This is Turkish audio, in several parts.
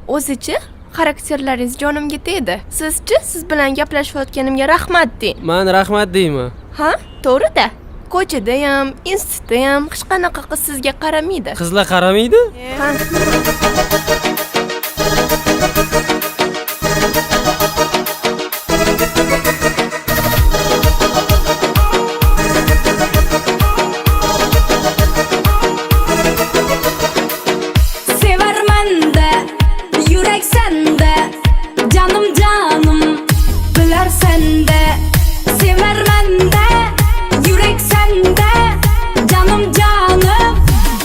O'zichi xarakterlaringiz jonimga tegdi. Sizchi siz bilan gaplashayotganimga rahmat deng. Men rahmat deyman. Ha, to'g'ri-da. Ko'chada ham, institutda ham hech qanaqa qiz sizga qaramaydi. Qizlar qaramaydi? Ha. Severmen de, yürek sende, canım canım, bilersen de. Severmen de, yürek sende, canım canım,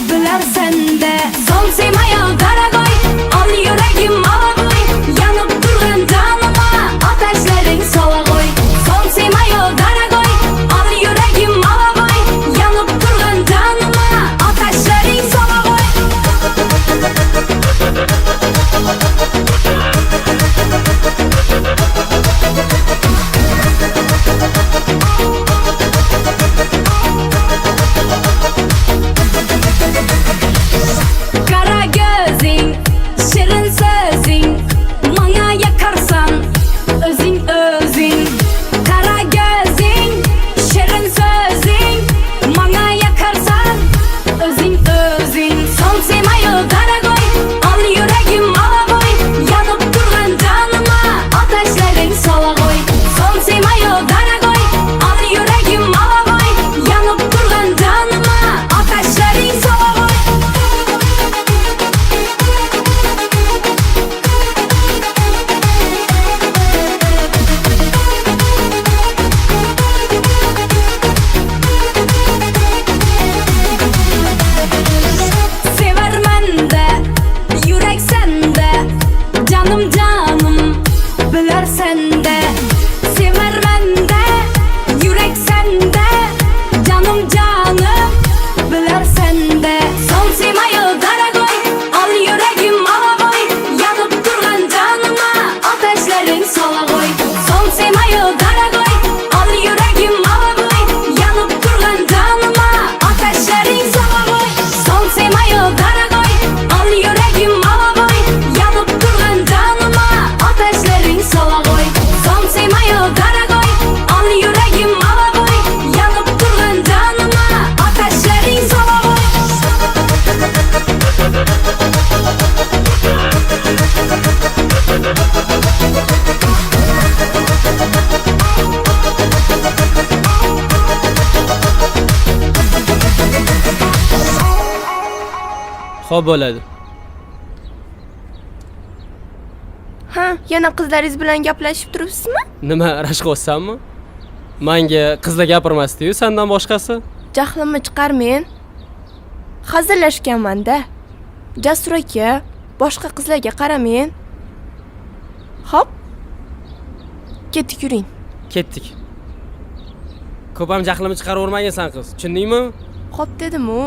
bilersen de. Son sevmaya daragoy, al yüreğim alagoy, yanıp durgan canıma ateşlerin salagoy. Son sevmaya daragoy, al yüreğim alagoy, yanıp durgan canıma ateşlerin salagoy. Kara gözün, şirin sözün, bana yakarsan özün özün. Kara gözün, şirin sözün, bana yakarsan özün özün. Son sevmayı daragoy, al yüreğim alagoy, yanıp durgan canıma ateşlerin salagoy. Son sevmayı daragoy, al yüreğim alagoy, yanıp durgan canıma ateşlerin salagoy. Severmen de, yürek sende, canım canım, bilersen de. Severmen de, yürek sende, canım canım, bilersen de. Son sevmayı daragoy, al yüreğim alagoy, yanıp durgan canıma ateşlerin salagoy. Son sevmayı daragoy, al yüreğim alagoy, yanıp durgan canıma ateşlerin salagoy. Son sevmayı daragoy, al yüreğim alagoy, yanıp durgan canıma ateşlerin salagoy. Son sevmayı daragoy, al yüreğim alagoy, yanıp durgan canıma ateşlerin salagoy. Xo'p bo'ladi. Ha, yana qizlaringiz bilan gaplashib turibsizmi? Nima, rashk qilyapsanmi? Menga qizlar gapirmasdi-yu, sendan boshqasi. Jahlimni chiqarmang. Hazillashganman-da. Jasur aka, boshqa qizlarga qaramang. Hop. Ketdik yuring. Ketdik. Ko'p ham jahlimni chiqaravermagansan qiz, tushundingmi? Hop dedim-u.